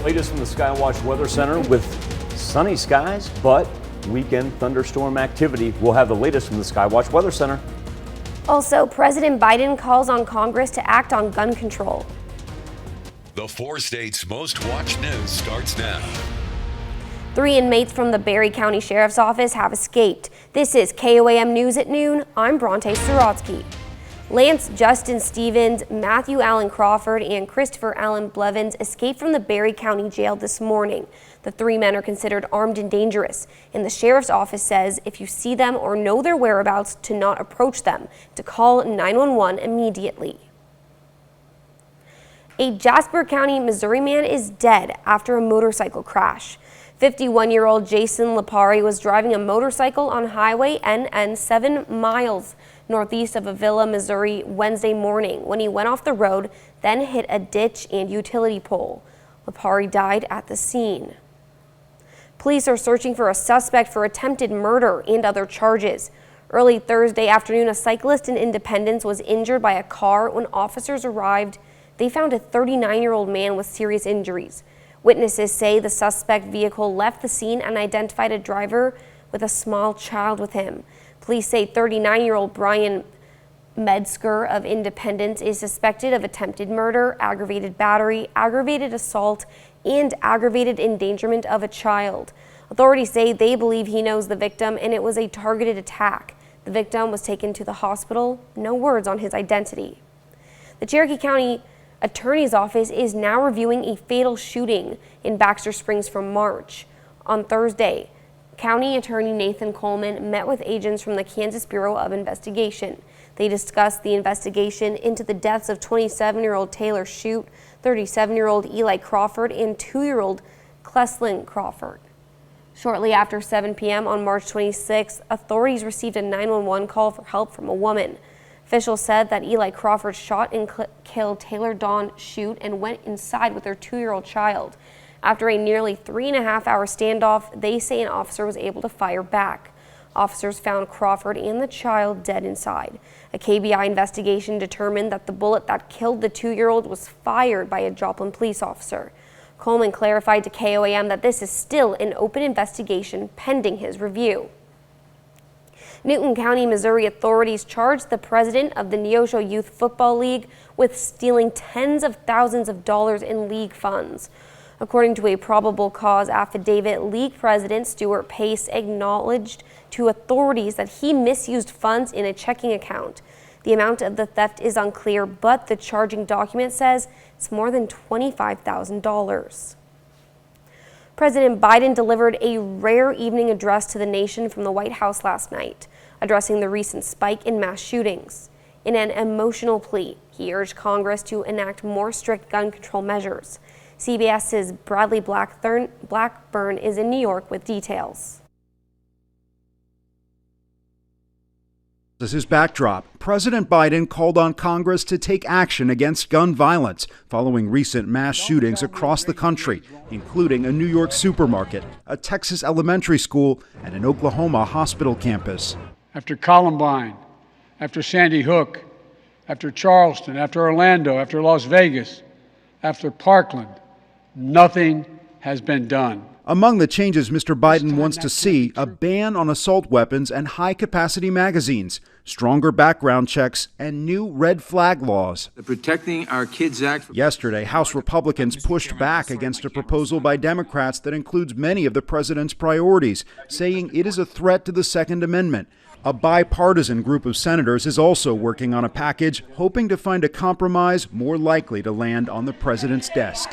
Latest from the Skywatch Weather Center with sunny skies, but weekend thunderstorm activity. We'll have the latest from the Skywatch Weather Center. Also, President Biden calls on Congress to act on gun control. The 4 states' most watched news starts now. 3 inmates from the Barry County Sheriff's Office have escaped. This is KOAM News at noon. I'm Bronte Sorotsky. Lance Justin Stevens, Matthew Allen Crawford, and Christopher Allen Blevins escaped from the Barry County Jail this morning. The 3 men are considered armed and dangerous, and the Sheriff's Office says if you see them or know their whereabouts, to not approach them, to call 911 immediately. A Jasper County, Missouri man is dead after a motorcycle crash. 51-year-old Jason Lapari was driving a motorcycle on Highway NN 7 miles northeast of Avila, Missouri, Wednesday morning when he went off the road, then hit a ditch and utility pole. Lapari died at the scene. Police are searching for a suspect for attempted murder and other charges. Early Thursday afternoon, a cyclist in Independence was injured by a car. When officers arrived, they found a 39-year-old man with serious injuries. Witnesses say the suspect vehicle left the scene and identified a driver with a small child with him. Police say 39-year-old Brian Metzger of Independence is suspected of attempted murder, aggravated battery, aggravated assault, and aggravated endangerment of a child. Authorities say they believe he knows the victim and it was a targeted attack. The victim was taken to the hospital. No words on his identity. The Cherokee County Attorney's Office is now reviewing a fatal shooting in Baxter Springs from March. On Thursday, County Attorney Nathan Coleman met with agents from the Kansas Bureau of Investigation. They discussed the investigation into the deaths of 27-year-old Taylor Shute, 37-year-old Eli Crawford, and 2-year-old Cleslin Crawford. Shortly after 7 p.m. on March 26, authorities received a 911 call for help from a woman. Officials said that Eli Crawford shot and killed Taylor Dawn Shute and went inside with their 2-year-old child. After a nearly 3.5-hour standoff, they say an officer was able to fire back. Officers found Crawford and the child dead inside. A KBI investigation determined that the bullet that killed the 2-year-old was fired by a Joplin police officer. Coleman clarified to KOAM that this is still an open investigation pending his review. Newton County, Missouri authorities charged the president of the Neosho Youth Football League with stealing tens of thousands of dollars in league funds. According to a probable cause affidavit, league president Stuart Pace acknowledged to authorities that he misused funds in a checking account. The amount of the theft is unclear, but the charging document says it's more than $25,000. President Biden delivered a rare evening address to the nation from the White House last night, addressing the recent spike in mass shootings. In an emotional plea, he urged Congress to enact more strict gun control measures. CBS's Bradley Blackburn is in New York with details. This is Backdrop. President Biden called on Congress to take action against gun violence following recent mass shootings across the country, including a New York supermarket, a Texas elementary school, and an Oklahoma hospital campus. After Columbine, after Sandy Hook, after Charleston, after Orlando, after Las Vegas, after Parkland, nothing has been done. Among the changes Mr. Biden wants to see, a ban on assault weapons and high-capacity magazines, stronger background checks, and new red flag laws. The Protecting Our Kids Act. Yesterday, House Republicans pushed back against a proposal by Democrats that includes many of the president's priorities, saying it is a threat to the Second Amendment. A bipartisan group of senators is also working on a package, hoping to find a compromise more likely to land on the president's desk.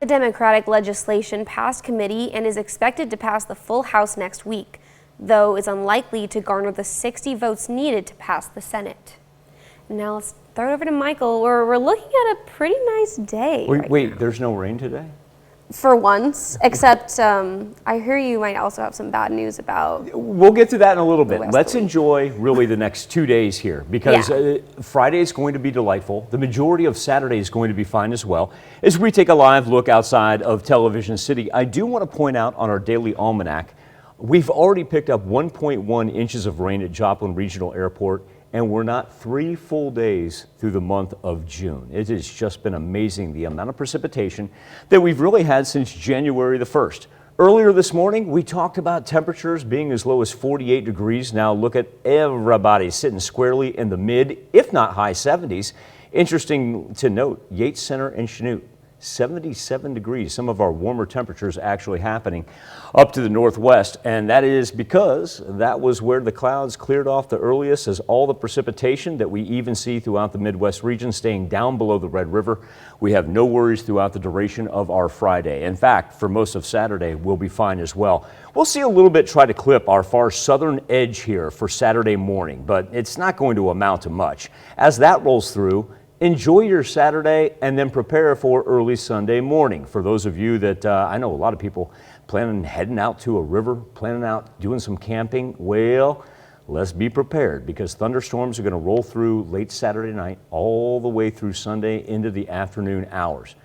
The Democratic legislation passed committee and is expected to pass the full House next week, though is unlikely to garner the 60 votes needed to pass the Senate. Now let's throw it over to Michael, where we're looking at a pretty nice day. Wait, there's no rain today? For once, except I hear you might also have some bad news about... We'll get to that in a little bit. Let's enjoy really the next 2 days here, because Friday is going to be delightful. The majority of Saturday is going to be fine as well. As we take a live look outside of Television City, I do want to point out on our daily almanac, we've already picked up 1.1 inches of rain at Joplin Regional Airport, and we're not 3 full days through the month of June. It has just been amazing, the amount of precipitation that we've really had since January the 1st. Earlier this morning, we talked about temperatures being as low as 48 degrees. Now look at everybody sitting squarely in the mid, if not high 70s. Interesting to note, Yates Center and Chanute, 77 degrees, some of our warmer temperatures actually happening up to the northwest, and that is because that was where the clouds cleared off the earliest, as all the precipitation that we even see throughout the Midwest region staying down below the Red River. We have no worries throughout the duration of our Friday. In fact, for most of Saturday, we'll be fine as well. We'll see a little bit try to clip our far southern edge here for Saturday morning, but it's not going to amount to much. As that rolls through, enjoy your Saturday and then prepare for early Sunday morning. For those of you that I know a lot of people planning heading out to a river, planning out doing some camping, well, let's be prepared because thunderstorms are going to roll through late Saturday night all the way through Sunday into the afternoon hours.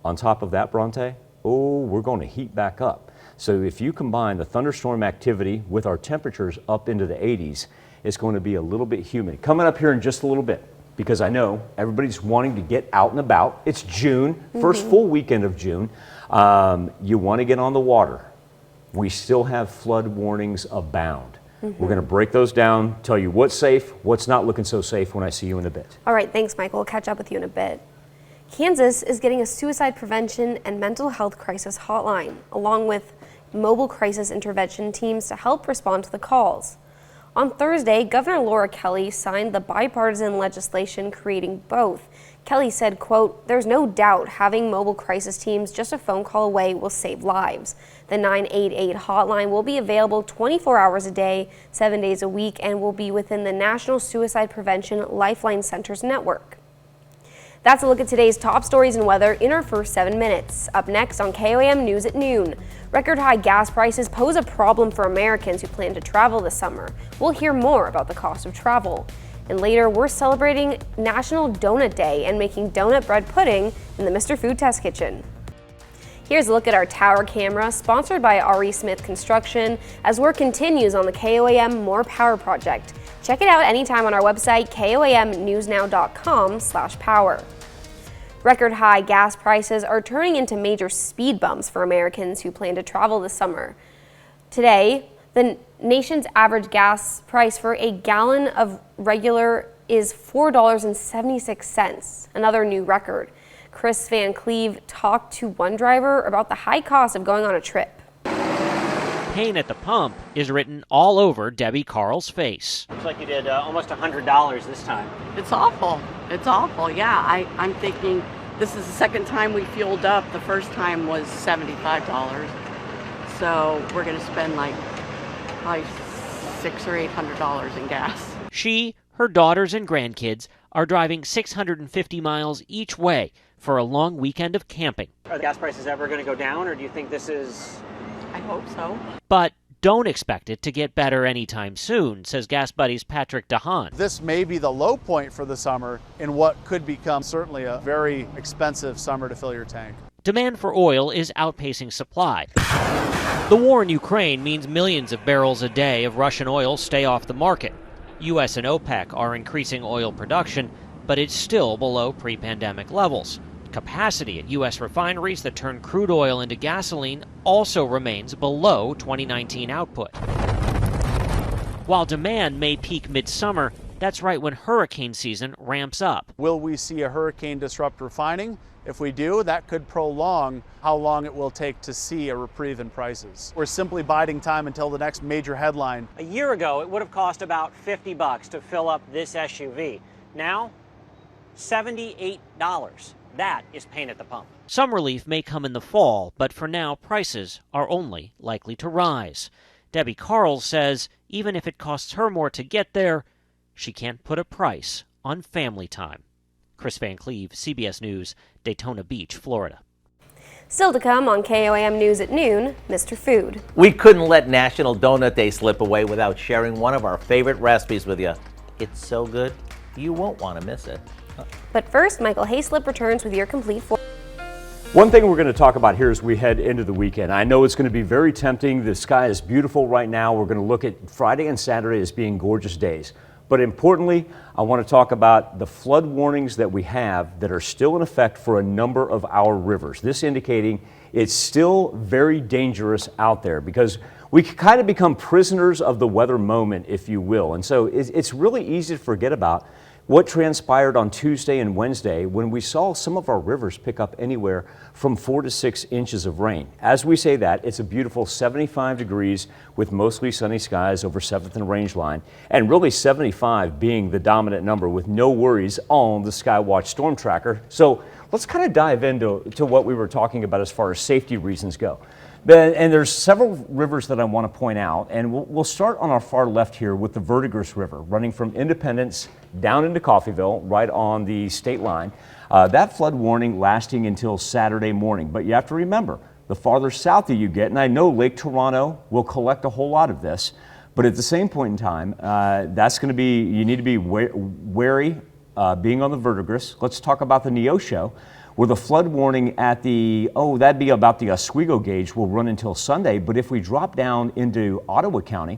On top of that, Bronte, we're going to heat back up. So if you combine the thunderstorm activity with our temperatures up into the 80s, it's going to be a little bit humid. Coming up here in just a little bit, because I know everybody's wanting to get out and about. It's June, first full weekend of June. You want to get on the water. We still have flood warnings abound. We're going to break those down, tell you what's safe, what's not looking so safe when I see you in a bit. All right, thanks, Michael. We'll catch up with you in a bit. Kansas is getting a suicide prevention and mental health crisis hotline, along with mobile crisis intervention teams to help respond to the calls. On Thursday, Governor Laura Kelly signed the bipartisan legislation creating both. Kelly said, quote, "There's no doubt having mobile crisis teams just a phone call away will save lives. The 988 hotline will be available 24 hours a day, 7 days a week, and will be within the National Suicide Prevention Lifeline Centers network." That's a look at today's top stories and weather in our first 7 minutes. Up next on KOAM News at noon. Record high gas prices pose a problem for Americans who plan to travel this summer. We'll hear more about the cost of travel. And later, we're celebrating National Donut Day and making donut bread pudding in the Mr. Food Test Kitchen. Here's a look at our tower camera, sponsored by R.E. Smith Construction, as work continues on the KOAM More Power project. Check it out anytime on our website, koamnewsnow.com/power. Record high gas prices are turning into major speed bumps for Americans who plan to travel this summer. Today, the nation's average gas price for a gallon of regular is $4.76, another new record. Chris Van Cleve talked to one driver about the high cost of going on a trip. Pain at the pump is written all over Debbie Carl's face. Looks like you did almost $100 this time. It's awful. It's awful. Yeah, I'm thinking this is the second time we fueled up. The first time was $75. So we're going to spend like probably $600 or $800 in gas. She, her daughters, and grandkids are driving 650 miles each way for a long weekend of camping. Are the gas prices ever going to go down, or do you think this is... I hope so. But don't expect it to get better anytime soon, says Gas Buddy's Patrick DeHaan. This may be the low point for the summer in what could become certainly a very expensive summer to fill your tank. Demand for oil is outpacing supply. The war in Ukraine means millions of barrels a day of Russian oil stay off the market. U.S. and OPEC are increasing oil production, but it's still below pre-pandemic levels. Capacity at U.S. refineries that turn crude oil into gasoline also remains below 2019 output. While demand may peak midsummer, that's right when hurricane season ramps up. Will we see a hurricane disrupt refining? If we do, that could prolong how long it will take to see a reprieve in prices. We're simply biding time until the next major headline. A year ago, it would have cost about $50 to fill up this SUV. Now, $78. That is pain at the pump. Some relief may come in the fall, but for now, prices are only likely to rise. Debbie Carl says even if it costs her more to get there, she can't put a price on family time. Chris Van Cleve, CBS News, Daytona Beach, Florida. Still to come on KOAM News at noon, Mr. Food. We couldn't let National Donut Day slip away without sharing one of our favorite recipes with you. It's so good, you won't want to miss it. But first, Michael Hayslip returns with your complete One thing we're going to talk about here as we head into the weekend. I know it's going to be very tempting. The sky is beautiful right now. We're going to look at Friday and Saturday as being gorgeous days. But importantly, I want to talk about the flood warnings that we have that are still in effect for a number of our rivers. This indicating it's still very dangerous out there because we kind of become prisoners of the weather moment, if you will. And so it's really easy to forget about what transpired on Tuesday and Wednesday when we saw some of our rivers pick up anywhere from 4 to 6 inches of rain. As we say that, it's a beautiful 75 degrees with mostly sunny skies over 7th and Range Line, and really 75 being the dominant number with no worries on the Skywatch Storm Tracker. So let's kind of dive into what we were talking about as far as safety reasons go. And there's several rivers that I want to point out, and we'll start on our far left here with the Verdigris River, running from Independence down into Coffeyville, right on the state line. That flood warning lasting until Saturday morning. But you have to remember, the farther south that you get, and I know Lake Toronto will collect a whole lot of this, but at the same point in time, that's going to be, you need to be wary being on the Verdigris. Let's talk about the Neosho, where the flood warning at the, that'd be about the Oswego gauge, will run until Sunday. But if we drop down into Ottawa County,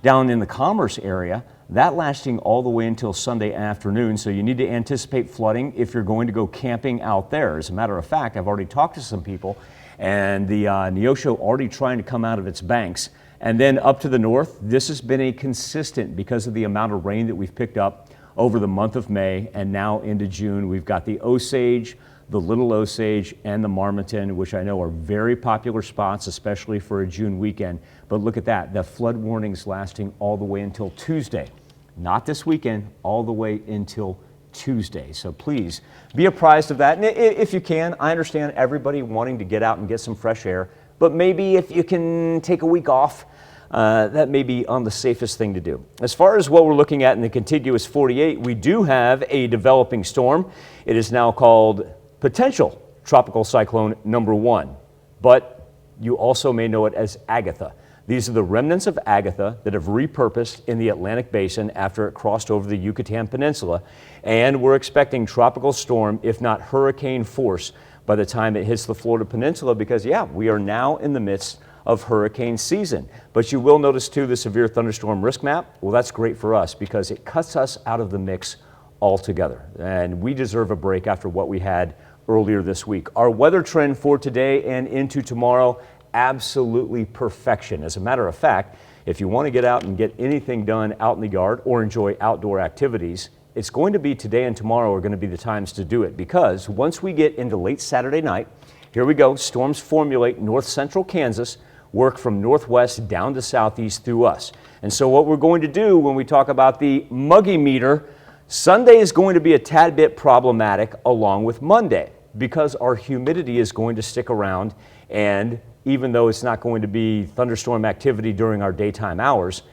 down in the Commerce area, that lasting all the way until Sunday afternoon. So you need to anticipate flooding if you're going to go camping out there. As a matter of fact, I've already talked to some people, and the Neosho already trying to come out of its banks. And then up to the north, this has been a consistent because of the amount of rain that we've picked up over the month of May and now into June. We've got the Osage, the Little Osage, and the Marmaton, which I know are very popular spots, especially for a June weekend. But look at that, the flood warnings lasting all the way until Tuesday. Not this weekend, all the way until Tuesday. So please be apprised of that. And if you can, I understand everybody wanting to get out and get some fresh air, but maybe if you can take a week off, that may be on the safest thing to do. As far as what we're looking at in the contiguous 48, we do have a developing storm. It is now called potential tropical cyclone number 1, but you also may know it as Agatha. These are the remnants of Agatha that have repurposed in the Atlantic Basin after it crossed over the Yucatan Peninsula, and we're expecting tropical storm, if not hurricane force, by the time it hits the Florida Peninsula, because we are now in the midst of hurricane season. But you will notice too the severe thunderstorm risk map. Well, that's great for us because it cuts us out of the mix altogether, and we deserve a break after what we had earlier this week. Our weather trend for today and into tomorrow, absolutely perfection. As a matter of fact, if you want to get out and get anything done out in the yard or enjoy outdoor activities, it's going to be today and tomorrow are going to be the times to do it, because once we get into late Saturday night, here we go, storms formulate north central Kansas, work from northwest down to southeast through us. And so what we're going to do when we talk about the muggy meter, Sunday is going to be a tad bit problematic along with Monday, because our humidity is going to stick around, and even though it's not going to be thunderstorm activity during our daytime hours,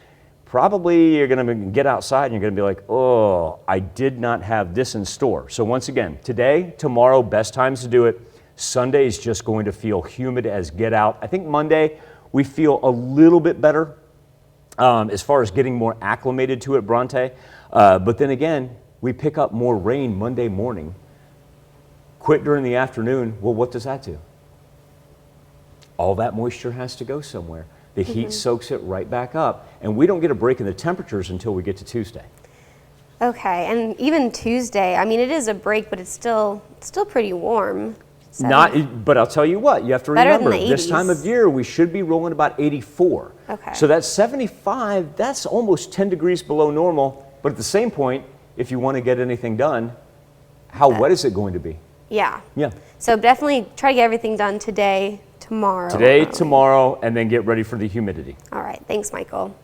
probably you're going to get outside and you're going to be like, oh, I did not have this in store. So once again, today, tomorrow, best times to do it. Sunday is just going to feel humid as get out. I think Monday we feel a little bit better as far as getting more acclimated to it, Bronte. But then again, we pick up more rain Monday morning. Quit during the afternoon. Well, what does that do? All that moisture has to go somewhere. The heat soaks it right back up, and we don't get a break in the temperatures until we get to Tuesday. Okay, and even Tuesday, I mean, it is a break, but it's still pretty warm. But I'll tell you what, you have to remember, this time of year, we should be rolling about 84. Okay. So that's 75, that's almost 10 degrees below normal. But at the same point, if you want to get anything done, how wet is it going to be? Yeah. Yeah. So definitely try to get everything done today, tomorrow. Today, tomorrow, and then get ready for the humidity. All right, thanks, Michael.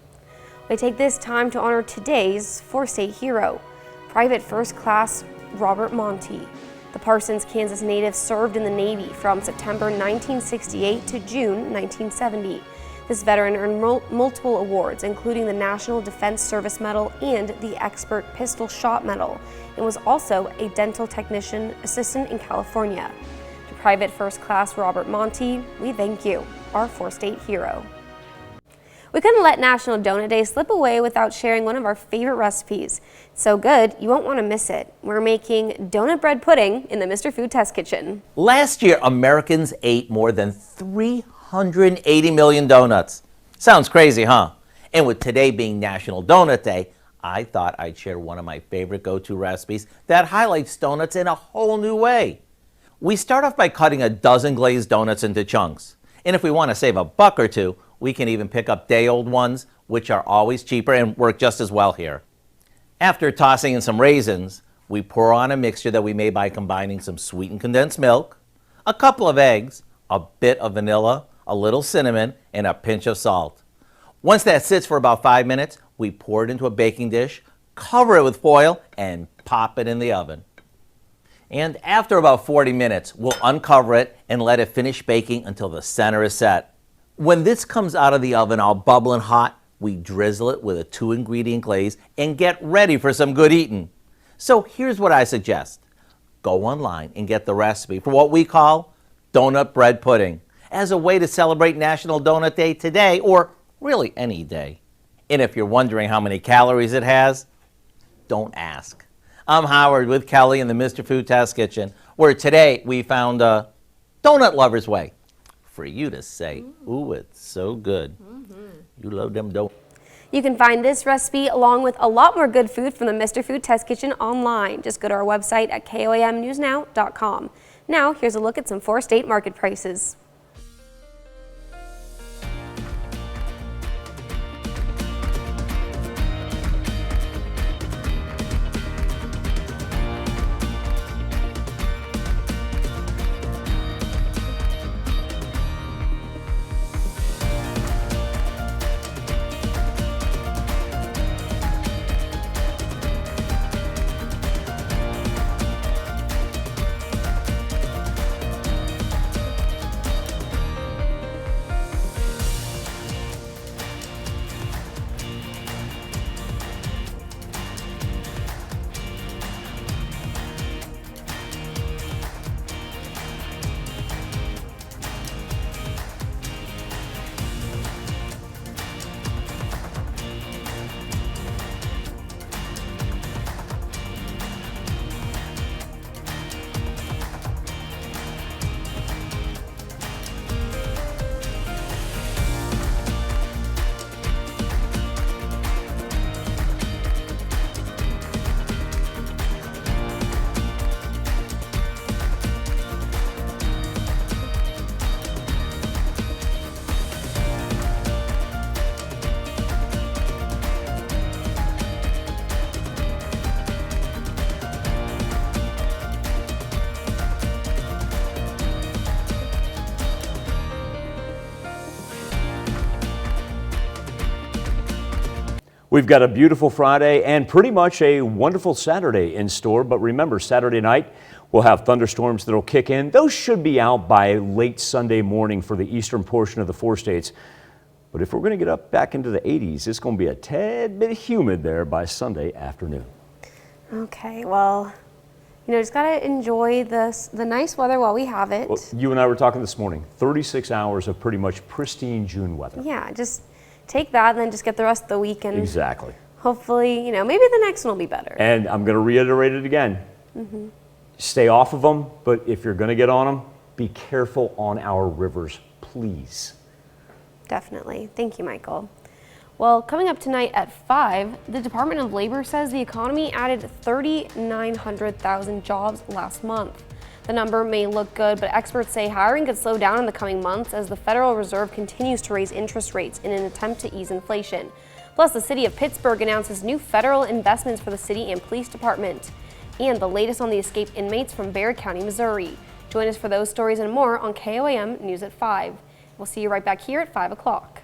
We take this time to honor today's four-state hero, Private First Class Robert Monty. The Parsons, Kansas native served in the Navy from September 1968 to June 1970. This veteran earned multiple awards, including the National Defense Service Medal and the Expert Pistol Shot Medal, and was also a dental technician assistant in California. To Private First Class Robert Monty, we thank you, our four-state hero. We couldn't let National Donut Day slip away without sharing one of our favorite recipes. It's so good, you won't want to miss it. We're making donut bread pudding in the Mr. Food Test Kitchen. Last year, Americans ate more than 380 million donuts. Sounds crazy, huh? And with today being National Donut Day, I thought I'd share one of my favorite go-to recipes that highlights donuts in a whole new way. We start off by cutting a dozen glazed donuts into chunks. And if we want to save a buck or two, we can even pick up day-old ones, which are always cheaper and work just as well here. After tossing in some raisins, we pour on a mixture that we made by combining some sweetened condensed milk, a couple of eggs, a bit of vanilla, a little cinnamon, and a pinch of salt. Once that sits for about 5 minutes, we pour it into a baking dish, cover it with foil, and pop it in the oven. And after about 40 minutes, we'll uncover it and let it finish baking until the center is set. When this comes out of the oven all bubbling hot, we drizzle it with a 2-ingredient glaze and get ready for some good eating. So here's what I suggest. Go online and get the recipe for what we call donut bread pudding as a way to celebrate National Donut Day today, or really any day. And if you're wondering how many calories it has, don't ask. I'm Howard with Kelly in the Mr. Food Test Kitchen, where today we found a donut lover's way for you to say, ooh, it's so good. You love them donuts. You can find this recipe along with a lot more good food from the Mr. Food Test Kitchen online. Just go to our website at KOAMnewsnow.com. Now, here's a look at some 4-state market prices. We've got a beautiful Friday and pretty much a wonderful Saturday in store. But remember, Saturday night, we'll have thunderstorms that'll kick in. Those should be out by late Sunday morning for the eastern portion of the 4 states. But if we're going to get up back into the 80s, it's going to be a tad bit humid there by Sunday afternoon. Okay, well, just got to enjoy the nice weather while we have it. Well, you and I were talking this morning, 36 hours of pretty much pristine June weather. Yeah, just take that and then just get the rest of the weekend. Exactly. Hopefully, maybe the next one will be better. And I'm going to reiterate it again. Stay off of them, but if you're going to get on them, be careful on our rivers, please. Definitely. Thank you, Michael. Well, coming up tonight at 5, the Department of Labor says the economy added 3,900,000 jobs last month. The number may look good, but experts say hiring could slow down in the coming months as the Federal Reserve continues to raise interest rates in an attempt to ease inflation. Plus, the city of Pittsburgh announces new federal investments for the city and police department. And the latest on the escaped inmates from Bexar County, Missouri. Join us for those stories and more on KOAM News at 5. We'll see you right back here at 5 o'clock.